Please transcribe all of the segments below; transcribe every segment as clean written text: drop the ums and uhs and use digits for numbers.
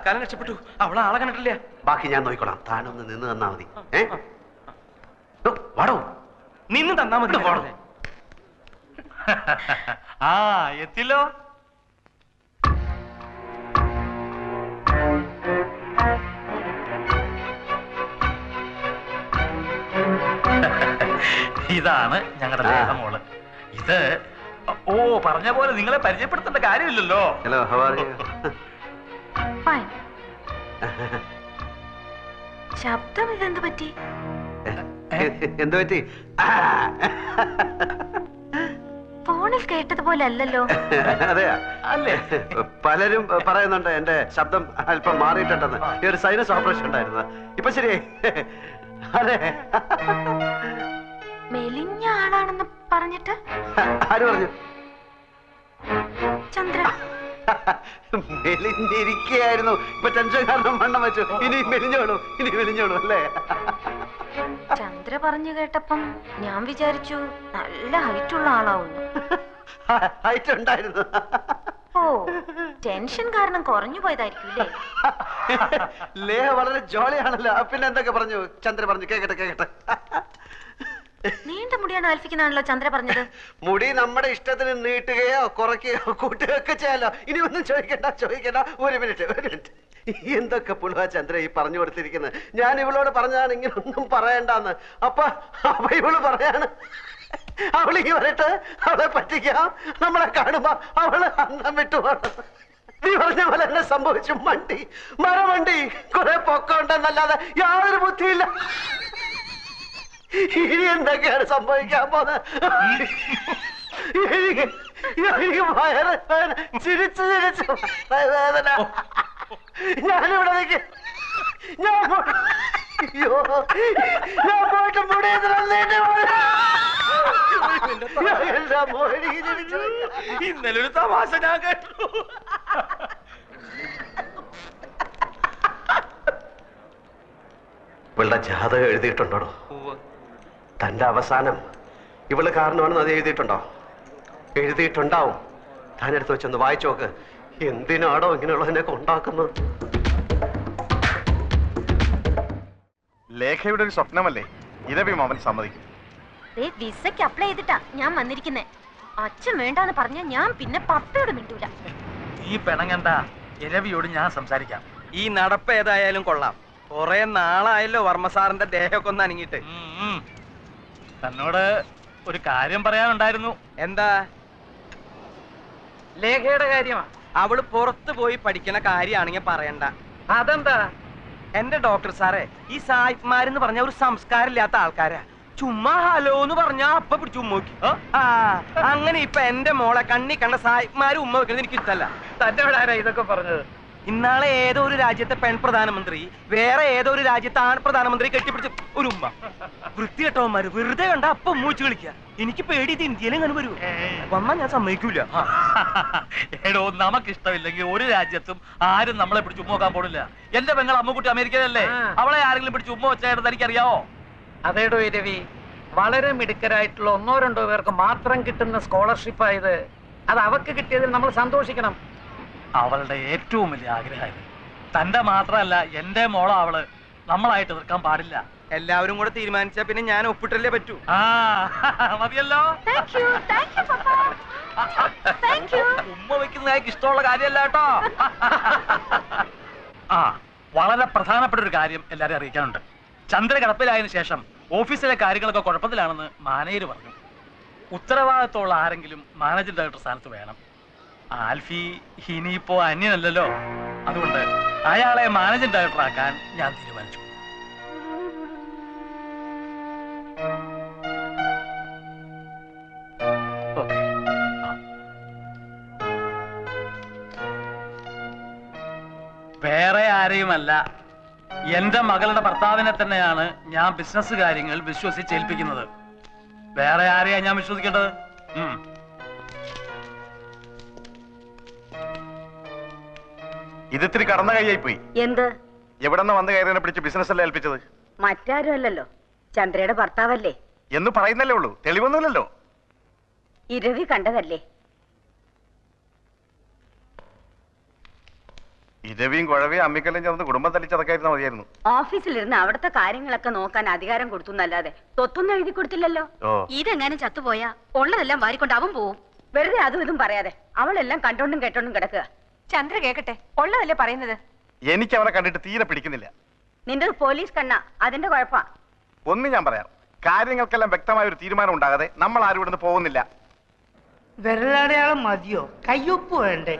തൽക്കാലം രക്ഷപ്പെട്ടു. അവളെ ആളെ കണ്ടിട്ടില്ല. ബാക്കി ഞാൻ നോക്കിക്കോളാം. താനൊന്ന് നിന്ന് തന്നാ മതി. വാടോ, നിന്ന് തന്നാ മതി. ആ എത്തില്ലോ. ഇതാണ് ഞങ്ങളുടെ ലേഖമോള്. ഇത് ഓ പറഞ്ഞ പോലെ നിങ്ങളെ പരിചയപ്പെടുത്തേണ്ട കാര്യമില്ലല്ലോ. Hello, how are you? Fine. ശബ്ദം ഇതെന്ത് പറ്റി? എന്ത് പറ്റി? ഫോണിൽ കേട്ടതുപോലെ അല്ലല്ലോ. അതെയാ? അല്ലേ? പലരും പറയുന്നുണ്ട് എന്റെ ശബ്ദം അല്പം മാറിയിട്ടുണ്ടെന്ന്. ഈ ഒരു സൈനസ് ഓപ്പറേഷൻ ഉണ്ടായിരുന്നു. ഇപ്പൊ ശരിയായി. അതെ. മെലിഞ്ഞ ആളാണെന്ന് പറഞ്ഞിട്ട് ആര് പറഞ്ഞു? ചന്ദ്ര. മെലിഞ്ഞിരിക്കുകയായിരുന്നു. ഇപ്പൊ ടെൻഷൻ കാരണം വണ്ണം വെച്ചു. ഇനി മെലിഞ്ഞോളൂ അല്ലേ? ചന്ദ്ര പറഞ്ഞു കേട്ടപ്പം ഞാൻ വിചാരിച്ചു നല്ല ഹൈറ്റുള്ള ആളാവുന്നു. ഹൈറ്റ് ഉണ്ടായിരുന്നു. ഓ, ടെൻഷൻ കാരണം കുറഞ്ഞു പോയതായിരിക്കും അല്ലേ? ലേഹ വളരെ ജോളിയാണല്ലോ. പിന്നെ എന്തൊക്കെ പറഞ്ഞു ചന്ദ്ര? പറഞ്ഞു കേക്കട്ടെ. നീണ്ട മുടിയാണ് ആൽഫിക്കുന്നാണല്ലോ ചന്ദ്ര പറഞ്ഞത്. മുടി നമ്മുടെ ഇഷ്ടത്തിന് നീട്ടുകയോ കുറയ്ക്കുകയോ കൂട്ടുകയോ ഒക്കെ ചെയ്യാലോ. ഇനി ഒന്നും ചോദിക്കണ്ട. ഒരു മിനിറ്റ്. എന്തൊക്കെ പുളുവാ ചന്ദ്ര ഈ പറഞ്ഞു കൊടുത്തിരിക്കുന്നത്? ഞാൻ ഇവളോട് പറഞ്ഞതാണ് ഇങ്ങനെ ഒന്നും പറയണ്ടെന്ന്. അപ്പൊ ഇവള് പറയാണ് അവളിങ്ങി വരട്ടെ, അവളെ പറ്റിക്കാം, നമ്മളെ കാണുമ്പോ അവള് അന്നം വിട്ടുപോകണം. നീ പറഞ്ഞ പോലെ എന്നെ സംഭവിച്ചു. മരമണ്ടി കുറെ പൊക്കമുണ്ടെന്നല്ലാതെ യാതൊരു ബുദ്ധിയില്ല. ഇനി എന്തൊക്കെയാണ് സംഭവിക്കാൻ പോകുന്നത്? എനിക്ക് വയറ് ചിരിച്ചു വേദന. ഞാനിവിടെ നിൽക്കും. ഞാൻ പോയിട്ട് ഇന്നലെ ഒരു തമാശ ഞാൻ കേട്ടു. ഇവളുടെ ജാതകം എഴുതിയിട്ടുണ്ടോ? തന്റെ അവസാനം ഇവള് കാരണമാണെന്ന് അത് എഴുതിയിട്ടുണ്ടോ? എഴുതിയിട്ടുണ്ടാവും. താനെടുത്ത് വെച്ചൊന്ന് വായിച്ചു നോക്ക്. എന്തിനാണോ ഇങ്ങനെയുള്ളതിനൊക്കെ ഉണ്ടാക്കുന്നത്? ലേഖയുടെ ഒരു സ്വപ്നമല്ലേ ഇരവി മാമൻ സമ്മതിക്കും. വിസയ്ക്ക് അപ്ലൈ ചെയ്തിട്ടാ ഞാൻ വന്നിരിക്കുന്നേ. അച്ഛൻ വേണ്ടാന്ന് പറഞ്ഞ ഞാൻ പിന്നെ പപ്പയോട് മിണ്ടൂല. നീ പെണങ്ങണ്ട, ഇരവിയോട് ഞാൻ സംസാരിക്കാം. ഈ നടപ്പ് ഏതായാലും കൊള്ളാം. കൊറേ നാളായല്ലോ വർമ്മ സാറിന്റെ ദേഹമൊക്കെ ഒന്ന് അനങ്ങിയിട്ട്. തന്നോട് ഒരു കാര്യം പറയാനുണ്ടായിരുന്നു. എന്താ? ലേഖയുടെ കാര്യമാ. അവള് പുറത്തു പോയി പഠിക്കണ കാര്യമാണെങ്കിൽ പറയണ്ട. അതെന്താ? എന്റെ ഡോക്ടർ സാറേ, ഈ സായിപ്പ്മാരെന്ന് പറഞ്ഞ ഒരു സംസ്കാരമില്ലാത്ത ആൾക്കാരാ. ചുമ്മാ ഹലോ എന്ന് പറഞ്ഞാ അപ്പൊ പിടിച്ചു ഉമ്മ വെക്കും. അങ്ങനെ ഇപ്പൊ എന്റെ മോളെ കണ്ണി കണ്ട സായിപ്പ്മാര് ഉമ്മ വെക്കുന്നത് എനിക്ക് ഇഷ്ടല്ല. തന്റെ ഇവിടെ ആരാ ഇതൊക്കെ പറഞ്ഞത്? ഇന്നാളെ ഏതോ ഒരു രാജ്യത്തെ പെൺ പ്രധാനമന്ത്രി വേറെ ഏതോ ഒരു രാജ്യത്തെ ആൺ പ്രധാനമന്ത്രി കെട്ടിപ്പിടിച്ച് ഒരു ഉമ്മ. വൃത്തികെട്ടവന്മാര് വെറുതെ കണ്ട അപ്പൊ ഉമ്മ വെച്ച് കളിക്കുക. എനിക്ക് പേടി ഇത് ഇന്ത്യയിലും അങ്ങനെ വരൂ. വന്നാ ഞാൻ സമ്മതിക്കൂല. എടോ, നമുക്കിഷ്ടമില്ലെങ്കിൽ ഒരു രാജ്യത്തും ആരും നമ്മളെ പിടിച്ച് ഉമ്മ നോക്കാൻ പോണില്ല. എന്റെ പെങ്ങൾ അമ്മുക്കുട്ടി അമേരിക്കയിലല്ലേ? അവളെ ആരെങ്കിലും പിടിച്ച് ഉമ്മ വെച്ചായിട്ട് എനിക്കറിയാവോ? അതേടോ ഇരവി, വളരെ മിടുക്കരായിട്ടുള്ള 1-2 പേർക്ക് മാത്രം കിട്ടുന്ന സ്കോളർഷിപ്പായത്. അത് അവർക്ക് കിട്ടിയതിൽ നമ്മൾ സന്തോഷിക്കണം. അവളുടെ ഏറ്റവും വലിയ ആഗ്രഹമായിരുന്നു. തന്റെ മാത്രമല്ല, എന്റെ മോളെ അവള് നമ്മളായിട്ട് എതിർക്കാൻ പാടില്ല. എല്ലാവരും കൂടെ തീരുമാനിച്ചാ പിന്നെ ഞാൻ ഒപ്പിട്ടല്ലേ പറ്റൂ. മതിയല്ലോ. ഉമ്മ വെക്കുന്ന ഇഷ്ടമുള്ള കാര്യമല്ല കേട്ടോ. വളരെ പ്രധാനപ്പെട്ട ഒരു കാര്യം എല്ലാരും അറിയിക്കാനുണ്ട്. ചന്ദ്ര കിടപ്പിലായതിനു ശേഷം ഓഫീസിലെ കാര്യങ്ങളൊക്കെ കുഴപ്പത്തിലാണെന്ന് മാനേജർ പറഞ്ഞു. ഉത്തരവാദിത്തമുള്ള ആരെങ്കിലും മാനേജിംഗ് ഡയറക്ടർ സ്ഥാനത്ത് വേണം. ആൽഫി ഇനിയിപ്പോ അന്യനല്ലല്ലോ. അതുകൊണ്ട് അയാളെ മാനേജിംഗ് ഡയറക്ടർ ആക്കാൻ ഞാൻ തീരുമാനിച്ചു. വേറെ ആരെയുമല്ല, എന്റെ മകളുടെ ഭർത്താവിനെ തന്നെയാണ് ഞാൻ ബിസിനസ് കാര്യങ്ങൾ വിശ്വസിച്ചേൽപ്പിക്കുന്നത്. വേറെ ആരെയാ ഞാൻ വിശ്വസിക്കേണ്ടത്? ഇതിത്തിരി കടന്ന കൈയായി പോയി. എന്ത്? എവിടെന്ന് വന്ന് കയറിനെ പിടിച്ച് ബിസിനസ് അല്ലേ ഏൽപ്പിച്ചത്? മറ്റാരും അല്ലല്ലോ, ചന്ദ്രയുടെ ഭർത്താവല്ലേ എന്ന് പറയുന്നല്ലേ ഉള്ളൂ, തെളിവൊന്നുമില്ലല്ലോ. ഇരവി കണ്ടതല്ലേ? ഇരവിയും കുഴവയും അമ്മിക്കല്ലും ചേർന്ന് കുടുംബം തല്ലിച്ചതൊക്കെയായിരുന്നു മതിയായിരുന്നു. ഓഫീസിലിരുന്ന് അവിടുത്തെ കാര്യങ്ങളൊക്കെ നോക്കാൻ അധികാരം കൊടുത്തു എന്നല്ലാതെ തൊത്തൊന്നും എഴുതി കൊടുത്തില്ലല്ലോ. ഓ ഇതെങ്ങനെ ചത്തുപോയാ ഉള്ളതെല്ലാം വാരിക്കൊണ്ട് അവൻ പോവും. വെറുതെ അതും ഇതും പറയാതെ അവളെല്ലാം കണ്ടോണ്ടും കേട്ടോണ്ടും കിടക്കുക. ചന്ദ്ര കേക്കട്ടെ, ഉള്ളതല്ലേ പറയുന്നത്. എനിക്ക് അവനെ കണ്ടിട്ട് തീരെ പിടിക്കുന്നില്ല. നിന്റെ പോലീസ് കണ്ണ, അതിന്റെ കുഴപ്പാ. ഒന്ന് ഞാൻ പറയാം, കാര്യങ്ങൾക്കെല്ലാം വ്യക്തമായ ഒരു തീരുമാനം ഉണ്ടാകാതെ നമ്മൾ ആരും ഇവിടുന്ന് പോകുന്നില്ല. വിരലടയാളം മതിയോ? കയ്യൊപ്പ് വേണ്ടേ?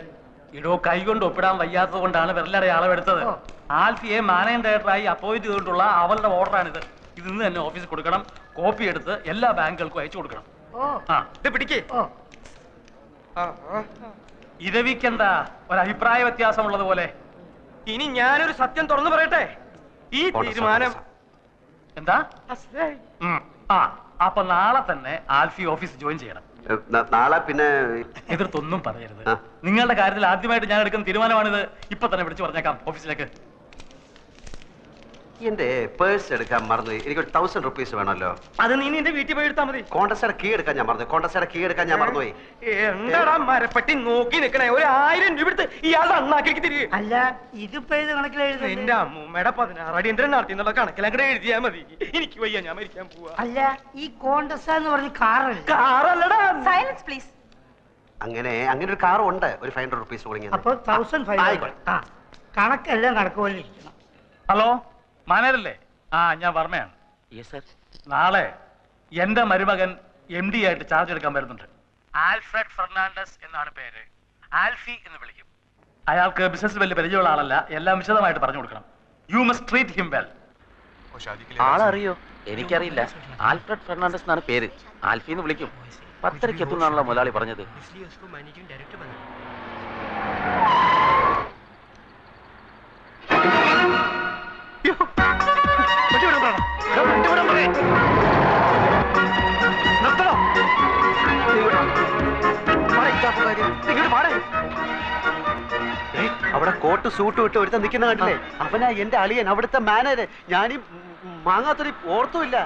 ഇടോ കൈ കൊണ്ട് ഒപ്പിടാൻ വയ്യാത്തത് കൊണ്ടാണ് വിരലടെ അളവെടുത്തത്. ആൽഫിയെ മാനേജിംഗ് ഡയറക്ടറായി അപ്പോയിന്റ് ചെയ്തിട്ടുള്ള അവളുടെ ഓർഡറാണിത്. ഇത് ഇന്ന് തന്നെ ഓഫീസിൽ കൊടുക്കണം. കോപ്പി എടുത്ത് എല്ലാ ബാങ്കുകൾക്കും അയച്ചു കൊടുക്കണം. ഇത് പിടിക്കേ. ഇരവിക്കെന്താ ഒരു അഭിപ്രായ വ്യത്യാസമുള്ളത് പോലെ? ഇനി ഞാനൊരു സത്യം തുറന്നു പറയട്ടെ. ഈ തീരുമാനം എന്താ? അപ്പൊ നാളെ തന്നെ ആൽഫി ഓഫീസ് ജോയിൻ ചെയ്യണം. നാളെ പിന്നെ എതിർത്തൊന്നും പറയരുത്. നിങ്ങളുടെ കാര്യത്തിൽ ആദ്യമായിട്ട് ഞാൻ എടുക്കുന്ന തീരുമാനമാണിത്. ഇപ്പൊ തന്നെ വിളിച്ചു പറഞ്ഞേക്കാം ഓഫീസിലേക്ക്. എന്റെ പേഴ്സ് എടുക്കാൻ മറന്നുപോയി. എനിക്കൊരു 1000 rupees വേണമല്ലോ. അത് നീ നിന്റെ വീട്ടിൽ പോയി എടുത്താൽ മതി. കോണ്ടസയുടെ കീ എടുക്കാൻ ഞാൻ മറന്നുപോയി. എന്താടാ മരപ്പെട്ടി നോക്കി നിക്കണേ? 1000 രൂപ എടുത്ത് ഇയാളുടെ അണ്ണാക്കിലേക്ക് തിരികെ. അല്ല, ഇതിപ്പോ ഏത് കണക്കിൽ എഴുതുന്നത്? എന്റെ അമ്മൂമ്മയുടെ 16 അടിയന്തരം നടത്തി എന്നുള്ള കണക്കിലങ്ങടെ എഴുതിയാ മതി. എനിക്ക് വയ്യ, ഞാൻ മരിക്കാൻ പോവാ. അല്ല, ഈ കോണ്ടസ എന്ന് പറഞ്ഞ കാറല്ല. കാറല്ലടാ. Silence please. അങ്ങനെ ഒരു കാർ ഉണ്ട്. ഒരു 500 rupees കൊടുങ്ങി. അപ്പൊ 1500. കണക്കെല്ലാം കണക്ക് പോലെ ഇരിക്കണം. ഹലോ, മാനേജരല്ലേ? ഞാൻ വർമ്മയാണ്. നാളെ എന്റെ മരുമകൻ MD ആയിട്ട് ചാർജ് എടുക്കാൻ വരുന്നുണ്ട്. ആൽഫ്രഡ് ഫെർണാണ്ടസ് എന്നാണ് പേര്. ആൽഫി എന്ന് വിളിക്കും. അയാൾക്ക് ബിസിനസ് വലിയ പരിചയമുള്ള ആളല്ല. എല്ലാം വിശദമായിട്ട് പറഞ്ഞു കൊടുക്കണം. You must treat him well. ആളറിയോ? എനിക്കറിയില്ല. ആൽഫ്രഡ് ഫെർണാണ്ടസ് എന്നാണ് പേര്. ആൽഫി എന്ന് വിളിക്കും. 10:30 എത്തുന്നാണല്ലോ മുതലാളി പറഞ്ഞത്. അവിടെ കോട്ട് സൂട്ട് ഇട്ട് ഒരുത്ത നിൽക്കുന്ന കണ്ടില്ലേ? അവനാ എന്റെ അളിയൻ, അവിടുത്തെ മാനേജർ. ഞാനീ മാങ്ങാത്തൊരു ഓർത്തുമില്ല.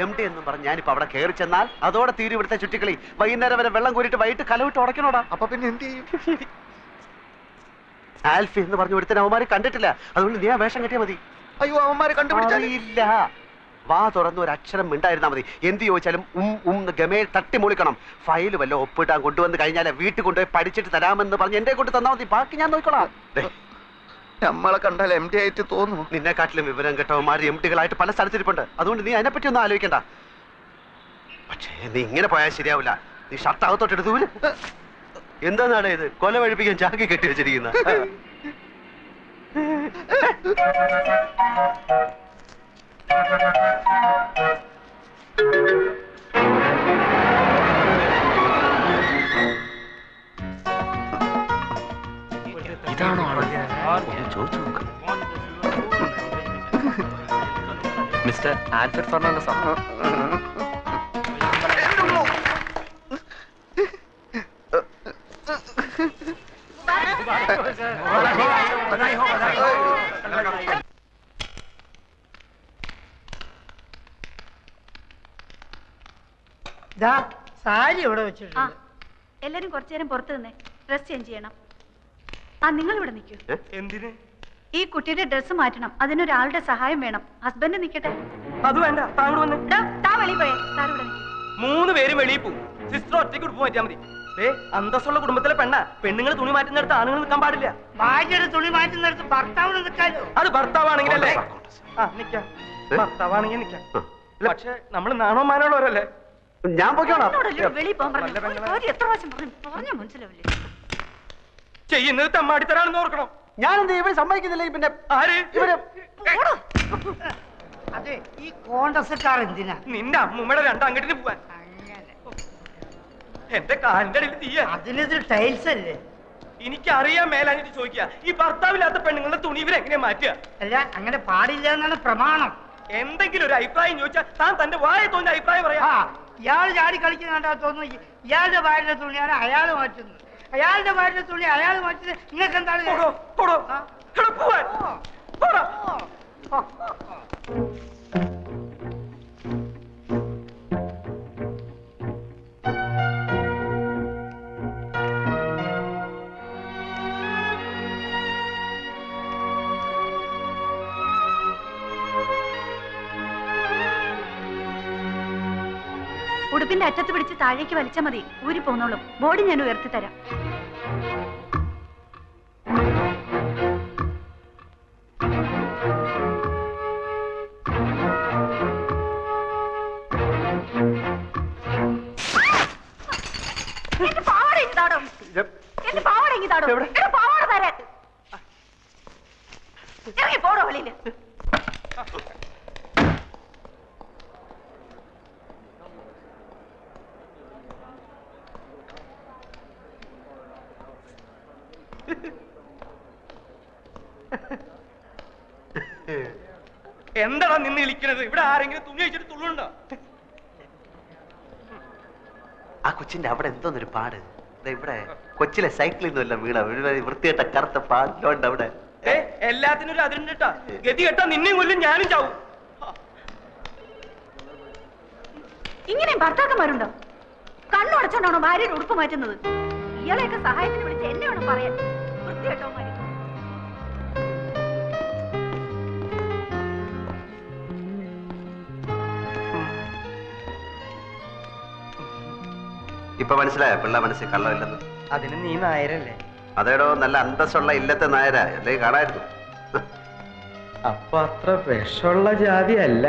MD എന്നും പറഞ്ഞ് ഞാനിപ്പോ അവിടെ കയറി ചെന്നാൽ അതോടെ തീരും ഇവിടുത്തെ ചുറ്റിക്കളി. വൈകുന്നേരം വരെ വെള്ളം കോരിട്ട് വൈകിട്ട് കലവിട്ട് ഉടക്കണോടാ. അപ്പൊ പിന്നെ എന്ത് ചെയ്യും? ആൽഫി എന്ന് പറഞ്ഞ ഒരുത്തൻ അവന്മാര് കണ്ടിട്ടില്ല. അതുകൊണ്ട് നീ ആ വേഷം കെട്ടിയാ മതി. അയ്യോ, അവന്മാരെ കണ്ടുപിടിച്ചില്ല. വാ തുറന്ന് ഒരു അക്ഷരം മിണ്ടായിരുന്നാ മതി. എന്ത് ചോദിച്ചാലും ഗമയിൽ തട്ടി മൂളിക്കണം. ഫയല് വല്ല ഒപ്പിട്ടാൻ കൊണ്ടുവന്ന് കഴിഞ്ഞാൽ വീട്ടിൽ കൊണ്ടുപോയി പഠിച്ചിട്ട് തരാമെന്ന് പറഞ്ഞ് എന്റെ കൊണ്ട് തന്നാ മതി. ബാക്കി ഞാൻ നോക്കിക്കോളാം. നമ്മളെ കണ്ടാൽ MD ആയിട്ട് തോന്നുന്നു. നിന്നെക്കാട്ടിലും വിവരം കേട്ടവന്മാർ MD-കളായിട്ട് പല സ്ഥലത്തിരിപ്പുണ്ട്. അതുകൊണ്ട് നീ അതിനെപ്പറ്റി ഒന്നും ആലോചിക്കണ്ട. പക്ഷേ നീ ഇങ്ങനെ പോയാൽ ശരിയാവില്ല. നീ ഷർട്ട് അകത്തോട്ട് എടുത്തു. എന്താന്നാണ് ഇത്? കൊല വഴിപ്പിക്കാൻ ചാക്കി കെട്ടി വെച്ചിരിക്കുന്ന. ഇതാണോ ആള്? ചോദിച്ചു നോക്ക്. മിസ്റ്റർ ആൽഫ്രഡ് ഫെർണാണ്ടസ് ആണ്. സാരി ഇവിടെ വെച്ചിട്ടുണ്ട്. എല്ലാരും കുറച്ചു നേരം പുറത്തു നിന്നേ, ഡ്രസ് ചേഞ്ച് ചെയ്യണം. നിങ്ങൾ ഇവിടെ നിൽക്കൂ. എന്തിന്? ഈ കുട്ടിയുടെ ഡ്രസ് മാറ്റണം. അതിനൊരാളുടെ സഹായം വേണം. ഹസ്ബൻഡ് നിൽക്കട്ടെ. അത് വേണ്ട, താങ്കൾ വന്ന്. താ വെളിയിൽ പോയേ. സാർ ഇവിടെ നിൽക്കും. 3 പേരും വെളിയിൽ പോവും. സിസ്റ്റർ ഒറ്റയ്ക്ക് ഉടുപ്പ് മാറ്റിയാൽ മതി. അന്തസ്സുള്ള കുടുംബത്തിലെ പെണ്ണ. പെണ്ണുങ്ങൾ തുണി മാറ്റുന്നിടത്ത് ആണുങ്ങൾ നിൽക്കാൻ പാടില്ല. ഭാര്യയുടെ തുണി മാറ്റുന്നിടത്ത് ഭർത്താവിന് നിൽക്കാലോ. അത് ഭർത്താവാണെങ്കിലല്ലേ? നിക്കാം. ഭർത്താവാണെങ്കിൽ നിക്കാം. പക്ഷെ നമ്മൾ നാണോ മാനോളവരല്ലേ? ഞാൻ പോയിക്കോളാം. വെളിയിൽ പോകാൻ പറഞ്ഞു. എത്ര പ്രാവശ്യം പറഞ്ഞ മനസ്സിലാവില്ലേ? ചെയ്യുന്നത് തെമ്മാടിത്തരാണെന്ന് ഓർക്കണം. ഞാനെന്ത് ഇവര് സമ്മതിക്കുന്നില്ല. പിന്നെ ആര്? ഇവര്. അതെ, ഈ കോണ്ടസക്കാർ എന്തിനാ? നിന്റെ അമ്മൂമ്മയുടെ 2 അങ്ങോട്ടിന് പോവാൻ. എന്റെ കാലിന്റെ അടിയിൽ തീയ. അതിനത് ടൈൽസ് അല്ലേ? എനിക്കറിയാൻ മേലാഞ്ഞിട്ട് ചോദിക്കുക. ഈ ഭർത്താവില്ലാത്ത പെണ്ണുങ്ങളുടെ തുണി ഇവരെങ്ങനെ മാറ്റുക? അല്ല, അങ്ങനെ പാടില്ല എന്നാണ് പ്രമാണം. എന്തെങ്കിലും ഒരു അഭിപ്രായം ചോദിച്ചാൽ താൻ തന്റെ വായ തോന്നിയ അഭിപ്രായം പറയാ. ഇയാൾ ചാടി കളിക്കുന്ന കണ്ടാ തോന്നുന്നു ഇയാളുടെ ഭാര്യയുടെ തുണിയാണ് അയാൾ മാറ്റുന്നത്. അയാളുടെ ഭാര്യയുടെ തുണി അയാൾ മാറ്റുന്നത്. നിങ്ങൾക്ക് എന്താണ്? ഉടുപ്പിന്റെ അറ്റത്ത് പിടിച്ച് താഴേക്ക് വലിച്ചാൽ മതി, ഊരി പോന്നോളും. ബോഡി ഞാൻ ഉയർത്തി തരാം. പോടോ വെളിയില്. എന്താടാ നിന്ന് വിളിക്കണത്? ഇവിടെ ആരെങ്കിലും തുണി വെച്ചിട്ട് തുള്ളുണ്ടോ? ആ കൊച്ചിന്റെ അവിടെ എന്തോന്നൊരു പാട്. ഇവിടെ കൊച്ചിലെ സൈക്കിളിൽ നിന്നല്ല വീണ വൃത്തികെട്ട കറുത്ത പാടിലുണ്ട് അവിടെ. എല്ലാത്തിനും ഒരു അതിരുണ്ടാ. ഗതി കെട്ടാ നിന്നെയും കൊല്ലും, ഞാനും ചാവും. ഇങ്ങനെയും ഭർത്താക്കന്മാരുണ്ടോ? കണ്ണുടച്ചോണ്ടാണോ ഭാര്യയുടെ ഉടുപ്പ് മാറ്റുന്നത്? ഇയാളെയൊക്കെ സഹായത്തിന് വിളിച്ച് എന്നെ വേണം പറയാൻ. വൃത്തികെട്ടവന്മാര്. ഇപ്പൊ മനസ്സിലായോ പിള്ള മനസ്സിൽ കള്ളമില്ലെന്ന്? അതിന് നീ നായരല്ലേ? അതേടോ, നല്ല അന്തസ്സുള്ള ഇല്ലത്തെ നായരാ, അല്ലെങ്കിൽ കാണായിരുന്നു. അപ്പൊ അത്ര വിഷമുള്ള ജാതി അല്ല.